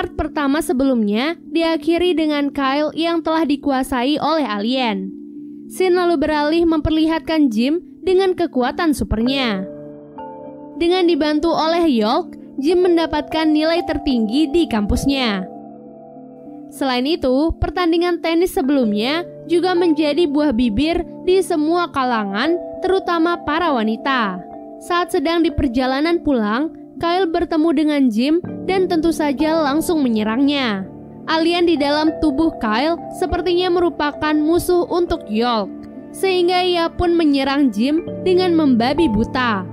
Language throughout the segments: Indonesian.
Part pertama sebelumnya diakhiri dengan Kyle yang telah dikuasai oleh alien. Scene lalu beralih memperlihatkan Jim dengan kekuatan supernya. Dengan dibantu oleh York, Jim mendapatkan nilai tertinggi di kampusnya. Selain itu, pertandingan tenis sebelumnya juga menjadi buah bibir di semua kalangan, terutama para wanita. Saat sedang di perjalanan pulang, Kyle bertemu dengan Jim dan tentu saja langsung menyerangnya. Alien di dalam tubuh Kyle sepertinya merupakan musuh untuk York, sehingga ia pun menyerang Jim dengan membabi buta.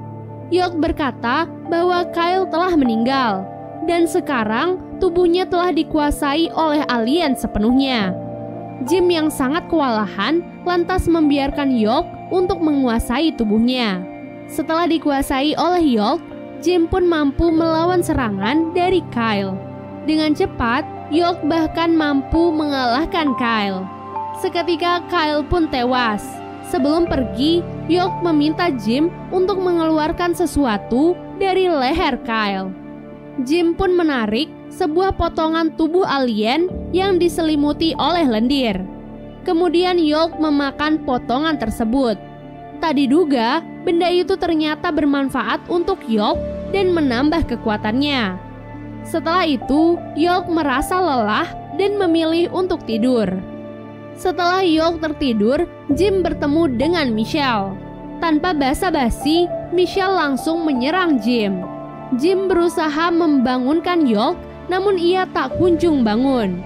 York berkata bahwa Kyle telah meninggal dan sekarang tubuhnya telah dikuasai oleh alien sepenuhnya. Jim yang sangat kewalahan lantas membiarkan York untuk menguasai tubuhnya. Setelah dikuasai oleh York, Jim pun mampu melawan serangan dari Kyle. Dengan cepat, York bahkan mampu mengalahkan Kyle. Seketika Kyle pun tewas. Sebelum pergi, York meminta Jim untuk mengeluarkan sesuatu dari leher Kyle. Jim pun menarik sebuah potongan tubuh alien yang diselimuti oleh lendir. Kemudian York memakan potongan tersebut. Tak diduga, benda itu ternyata bermanfaat untuk York dan menambah kekuatannya. Setelah itu, York merasa lelah dan memilih untuk tidur. Setelah York tertidur, Jim bertemu dengan Michelle. Tanpa basa-basi, Michelle langsung menyerang Jim. Jim berusaha membangunkan York, namun ia tak kunjung bangun.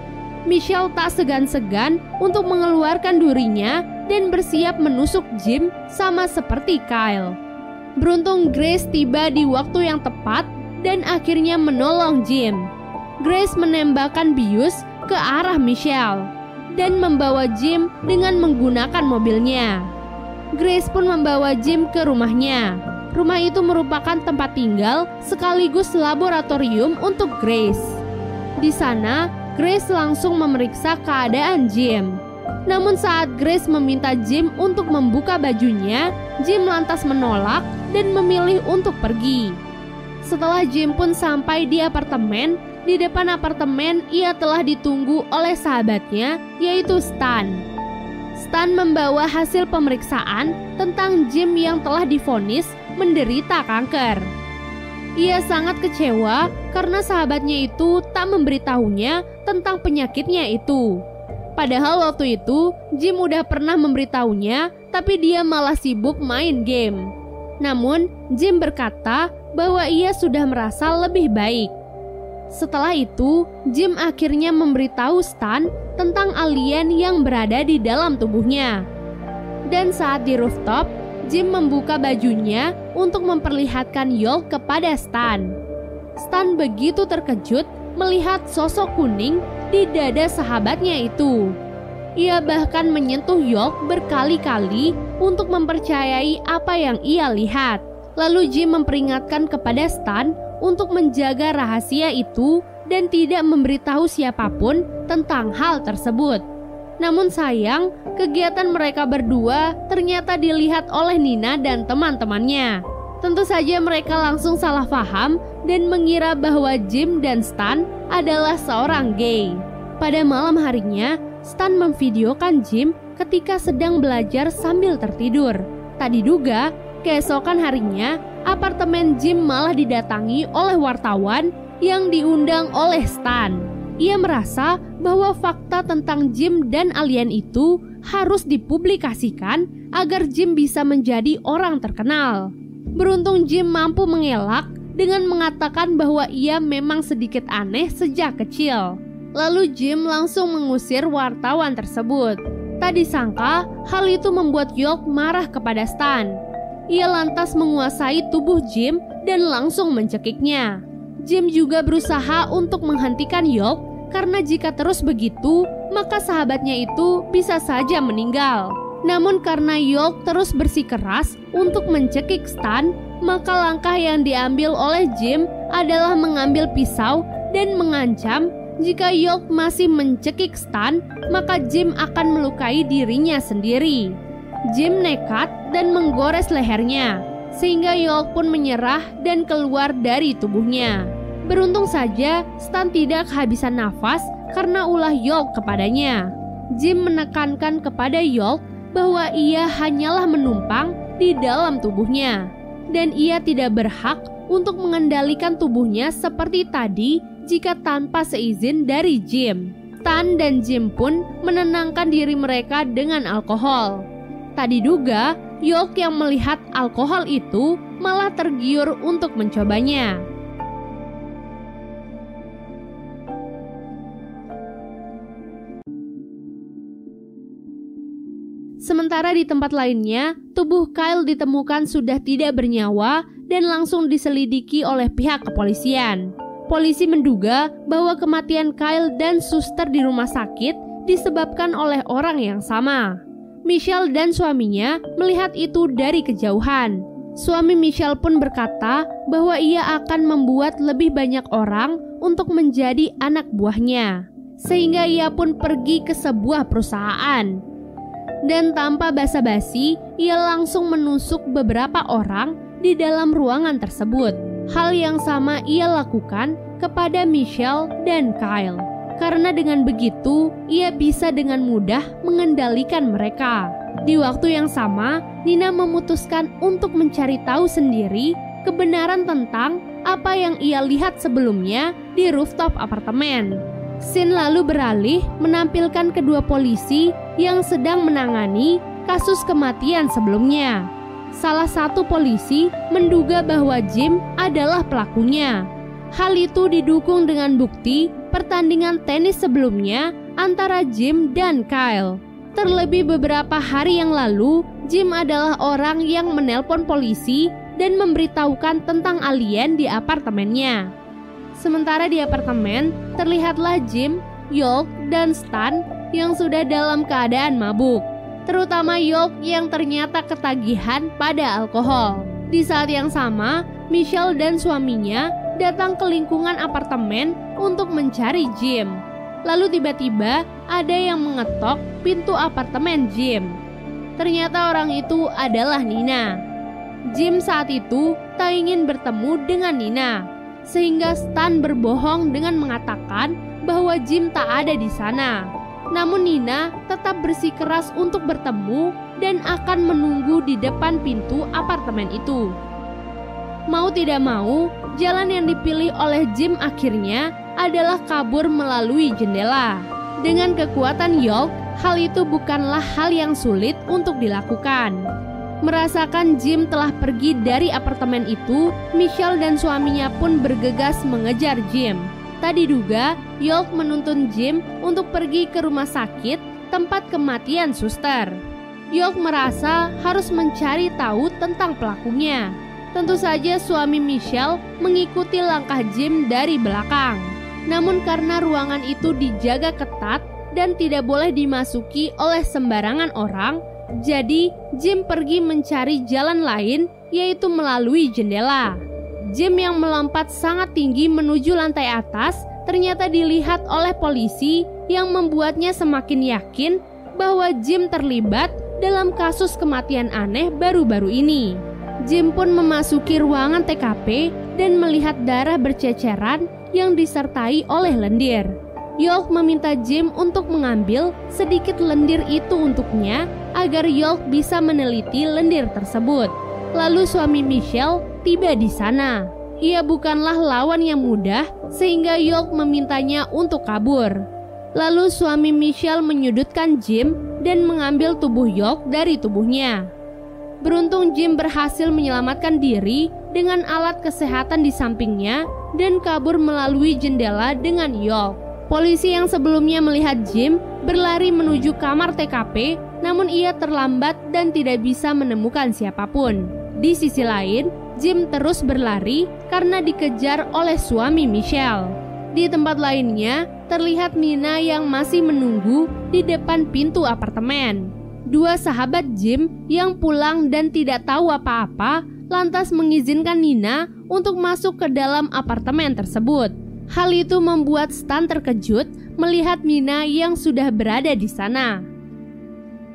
Michelle tak segan-segan untuk mengeluarkan durinya dan bersiap menusuk Jim sama seperti Kyle. Beruntung Grace tiba di waktu yang tepat dan akhirnya menolong Jim. Grace menembakkan bius ke arah Michelle dan membawa Jim dengan menggunakan mobilnya. Grace pun membawa Jim ke rumahnya. Rumah itu merupakan tempat tinggal sekaligus laboratorium untuk Grace. Di sana, Grace langsung memeriksa keadaan Jim. Namun saat Grace meminta Jim untuk membuka bajunya, Jim lantas menolak dan memilih untuk pergi. Setelah Jim pun sampai di apartemen, di depan apartemen ia telah ditunggu oleh sahabatnya, yaitu Stan. Stan membawa hasil pemeriksaan tentang Jim yang telah divonis menderita kanker. Ia sangat kecewa karena sahabatnya itu tak memberitahunya tentang penyakitnya itu. Padahal waktu itu Jim udah pernah memberitahunya, tapi dia malah sibuk main game. Namun Jim berkata bahwa ia sudah merasa lebih baik. Setelah itu, Jim akhirnya memberitahu Stan tentang alien yang berada di dalam tubuhnya. Dan saat di rooftop, Jim membuka bajunya untuk memperlihatkan York kepada Stan. Stan begitu terkejut melihat sosok kuning di dada sahabatnya itu. Ia bahkan menyentuh York berkali-kali untuk mempercayai apa yang ia lihat. Lalu Jim memperingatkan kepada Stan untuk menjaga rahasia itu dan tidak memberitahu siapapun tentang hal tersebut. Namun sayang, kegiatan mereka berdua ternyata dilihat oleh Nina dan teman-temannya. Tentu saja mereka langsung salah paham dan mengira bahwa Jim dan Stan adalah seorang gay. Pada malam harinya, Stan memvideokan Jim ketika sedang belajar sambil tertidur. Tak diduga, keesokan harinya, apartemen Jim malah didatangi oleh wartawan yang diundang oleh Stan. Ia merasa bahwa fakta tentang Jim dan alien itu harus dipublikasikan agar Jim bisa menjadi orang terkenal. Beruntung Jim mampu mengelak dengan mengatakan bahwa ia memang sedikit aneh sejak kecil. Lalu Jim langsung mengusir wartawan tersebut. Tak disangka, hal itu membuat York marah kepada Stan. Ia lantas menguasai tubuh Jim dan langsung mencekiknya. Jim juga berusaha untuk menghentikan York karena jika terus begitu, maka sahabatnya itu bisa saja meninggal. Namun karena York terus bersikeras untuk mencekik Stan, maka langkah yang diambil oleh Jim adalah mengambil pisau dan mengancam jika York masih mencekik Stan, maka Jim akan melukai dirinya sendiri. Jim nekat dan menggores lehernya, sehingga York pun menyerah dan keluar dari tubuhnya. Beruntung saja Stan tidak kehabisan nafas karena ulah York kepadanya. Jim menekankan kepada York bahwa ia hanyalah menumpang di dalam tubuhnya, dan ia tidak berhak untuk mengendalikan tubuhnya seperti tadi jika tanpa seizin dari Jim. Stan dan Jim pun menenangkan diri mereka dengan alkohol. Tak diduga, York yang melihat alkohol itu malah tergiur untuk mencobanya. Sementara di tempat lainnya, tubuh Kyle ditemukan sudah tidak bernyawa dan langsung diselidiki oleh pihak kepolisian. Polisi menduga bahwa kematian Kyle dan suster di rumah sakit disebabkan oleh orang yang sama. Michelle dan suaminya melihat itu dari kejauhan. Suami Michelle pun berkata bahwa ia akan membuat lebih banyak orang untuk menjadi anak buahnya, sehingga ia pun pergi ke sebuah perusahaan. Dan tanpa basa-basi, ia langsung menusuk beberapa orang di dalam ruangan tersebut. Hal yang sama ia lakukan kepada Michelle dan Kyle. Karena dengan begitu, ia bisa dengan mudah mengendalikan mereka. Di waktu yang sama, Nina memutuskan untuk mencari tahu sendiri kebenaran tentang apa yang ia lihat sebelumnya di rooftop apartemen. Scene lalu beralih menampilkan kedua polisi yang sedang menangani kasus kematian sebelumnya. Salah satu polisi menduga bahwa Jim adalah pelakunya. Hal itu didukung dengan bukti pertandingan tenis sebelumnya antara Jim dan Kyle. Terlebih beberapa hari yang lalu, Jim adalah orang yang menelpon polisi dan memberitahukan tentang alien di apartemennya. Sementara di apartemen, terlihatlah Jim, York, dan Stan yang sudah dalam keadaan mabuk. Terutama York yang ternyata ketagihan pada alkohol. Di saat yang sama, Michelle dan suaminya datang ke lingkungan apartemen untuk mencari Jim. Lalu tiba-tiba ada yang mengetok pintu apartemen Jim. Ternyata orang itu adalah Nina. Jim saat itu tak ingin bertemu dengan Nina, sehingga Stan berbohong dengan mengatakan bahwa Jim tak ada di sana. Namun Nina tetap bersikeras untuk bertemu dan akan menunggu di depan pintu apartemen itu. Mau tidak mau, jalan yang dipilih oleh Jim akhirnya adalah kabur melalui jendela. Dengan kekuatan York, hal itu bukanlah hal yang sulit untuk dilakukan. Merasakan Jim telah pergi dari apartemen itu, Michelle dan suaminya pun bergegas mengejar Jim. Tak diduga, York menuntun Jim untuk pergi ke rumah sakit tempat kematian suster. York merasa harus mencari tahu tentang pelakunya. Tentu saja suami Michelle mengikuti langkah Jim dari belakang. Namun karena ruangan itu dijaga ketat dan tidak boleh dimasuki oleh sembarangan orang, jadi Jim pergi mencari jalan lain, yaitu melalui jendela. Jim yang melompat sangat tinggi menuju lantai atas ternyata dilihat oleh polisi yang membuatnya semakin yakin bahwa Jim terlibat dalam kasus kematian aneh baru-baru ini. Jim pun memasuki ruangan TKP dan melihat darah berceceran yang disertai oleh lendir. York meminta Jim untuk mengambil sedikit lendir itu untuknya agar York bisa meneliti lendir tersebut. Lalu suami Michelle tiba di sana. Ia bukanlah lawan yang mudah sehingga York memintanya untuk kabur. Lalu suami Michelle menyudutkan Jim dan mengambil tubuh York dari tubuhnya. Beruntung Jim berhasil menyelamatkan diri dengan alat kesehatan di sampingnya dan kabur melalui jendela dengan York. Polisi yang sebelumnya melihat Jim berlari menuju kamar TKP, namun ia terlambat dan tidak bisa menemukan siapapun. Di sisi lain, Jim terus berlari karena dikejar oleh suami Michelle. Di tempat lainnya, terlihat Nina yang masih menunggu di depan pintu apartemen. Dua sahabat Jim yang pulang dan tidak tahu apa-apa lantas mengizinkan Nina untuk masuk ke dalam apartemen tersebut. Hal itu membuat Stan terkejut melihat Nina yang sudah berada di sana.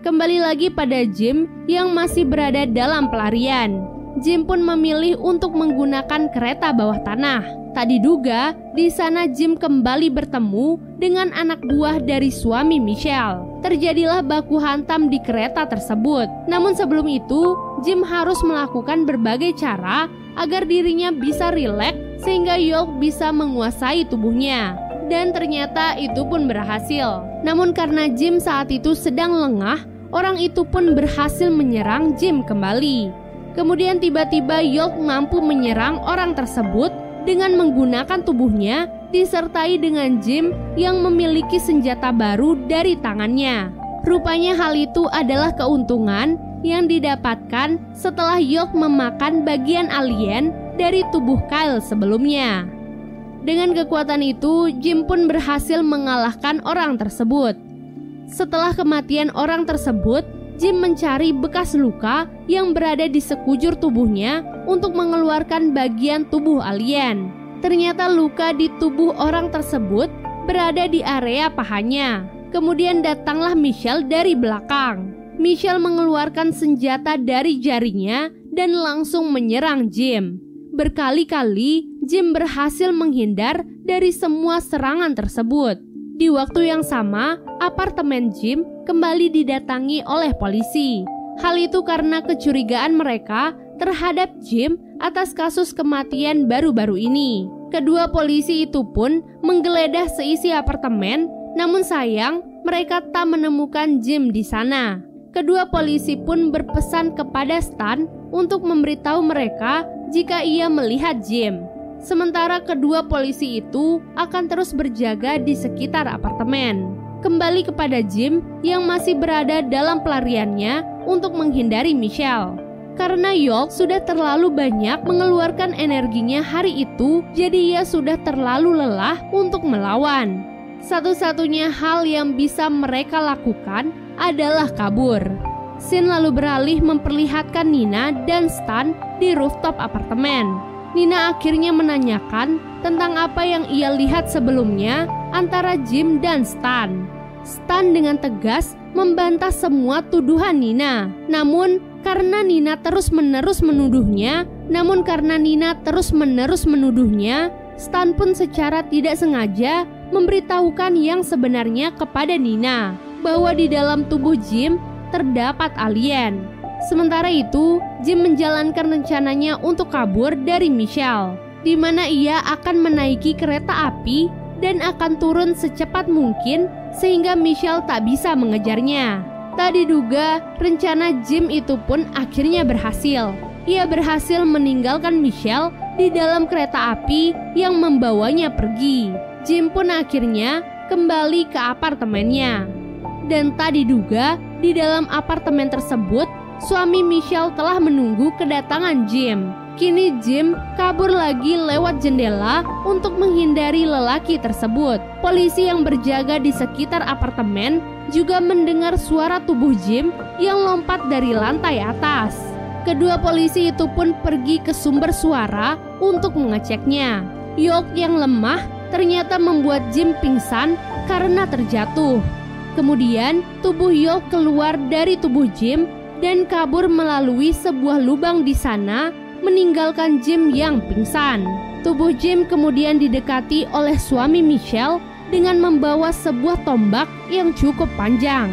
Kembali lagi pada Jim yang masih berada dalam pelarian. Jim pun memilih untuk menggunakan kereta bawah tanah. Tak diduga, di sana Jim kembali bertemu dengan anak buah dari suami Michelle. Terjadilah baku hantam di kereta tersebut. Namun sebelum itu, Jim harus melakukan berbagai cara agar dirinya bisa rileks sehingga York bisa menguasai tubuhnya. Dan ternyata itu pun berhasil. Namun karena Jim saat itu sedang lengah, orang itu pun berhasil menyerang Jim kembali. Kemudian tiba-tiba York mampu menyerang orang tersebut dengan menggunakan tubuhnya disertai dengan Jim yang memiliki senjata baru dari tangannya. Rupanya hal itu adalah keuntungan yang didapatkan setelah York memakan bagian alien dari tubuh Kyle sebelumnya. Dengan kekuatan itu, Jim pun berhasil mengalahkan orang tersebut. Setelah kematian orang tersebut, Jim mencari bekas luka yang berada di sekujur tubuhnya untuk mengeluarkan bagian tubuh alien. Ternyata luka di tubuh orang tersebut berada di area pahanya. Kemudian datanglah Michelle dari belakang. Michelle mengeluarkan senjata dari jarinya dan langsung menyerang Jim. Berkali-kali Jim berhasil menghindar dari semua serangan tersebut. Di waktu yang sama, apartemen Jim kembali didatangi oleh polisi. Hal itu karena kecurigaan mereka terhadap Jim atas kasus kematian baru-baru ini. Kedua polisi itu pun menggeledah seisi apartemen, namun sayang mereka tak menemukan Jim di sana. Kedua polisi pun berpesan kepada Stan untuk memberitahu mereka jika ia melihat Jim. Sementara kedua polisi itu akan terus berjaga di sekitar apartemen. Kembali kepada Jim yang masih berada dalam pelariannya untuk menghindari Michelle. Karena York sudah terlalu banyak mengeluarkan energinya hari itu, jadi ia sudah terlalu lelah untuk melawan. Satu-satunya hal yang bisa mereka lakukan adalah kabur. Scene lalu beralih memperlihatkan Nina dan Stan di rooftop apartemen. Nina akhirnya menanyakan tentang apa yang ia lihat sebelumnya antara Jim dan Stan. Stan dengan tegas membantah semua tuduhan Nina. Namun karena Nina terus-menerus menuduhnya, Stan pun secara tidak sengaja memberitahukan yang sebenarnya kepada Nina, bahwa di dalam tubuh Jim terdapat alien. Sementara itu, Jim menjalankan rencananya untuk kabur dari Michelle, di mana ia akan menaiki kereta api dan akan turun secepat mungkin sehingga Michelle tak bisa mengejarnya. Tak diduga, rencana Jim itu pun akhirnya berhasil. Ia berhasil meninggalkan Michelle di dalam kereta api yang membawanya pergi. Jim pun akhirnya kembali ke apartemennya. Dan tak diduga, di dalam apartemen tersebut, suami Michelle telah menunggu kedatangan Jim. Kini Jim kabur lagi lewat jendela untuk menghindari lelaki tersebut. Polisi yang berjaga di sekitar apartemen juga mendengar suara tubuh Jim yang lompat dari lantai atas. Kedua polisi itu pun pergi ke sumber suara untuk mengeceknya. York yang lemah ternyata membuat Jim pingsan karena terjatuh. Kemudian tubuh York keluar dari tubuh Jim dan kabur melalui sebuah lubang di sana, meninggalkan Jim yang pingsan. Tubuh Jim kemudian didekati oleh suami Michelle dengan membawa sebuah tombak yang cukup panjang.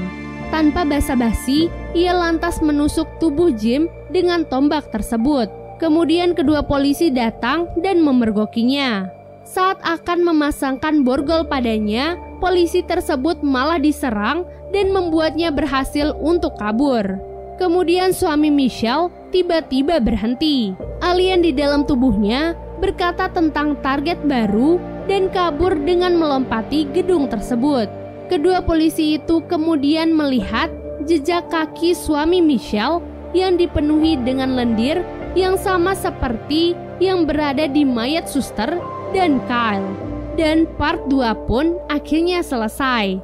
Tanpa basa-basi, ia lantas menusuk tubuh Jim dengan tombak tersebut. Kemudian kedua polisi datang dan memergokinya. Saat akan memasangkan borgol padanya, polisi tersebut malah diserang dan membuatnya berhasil untuk kabur. Kemudian suami Michelle tiba-tiba berhenti. Alien di dalam tubuhnya berkata tentang target baru dan kabur dengan melompati gedung tersebut. Kedua polisi itu kemudian melihat jejak kaki suami Michelle yang dipenuhi dengan lendir yang sama seperti yang berada di mayat suster dan Kyle. Dan part 2 pun akhirnya selesai.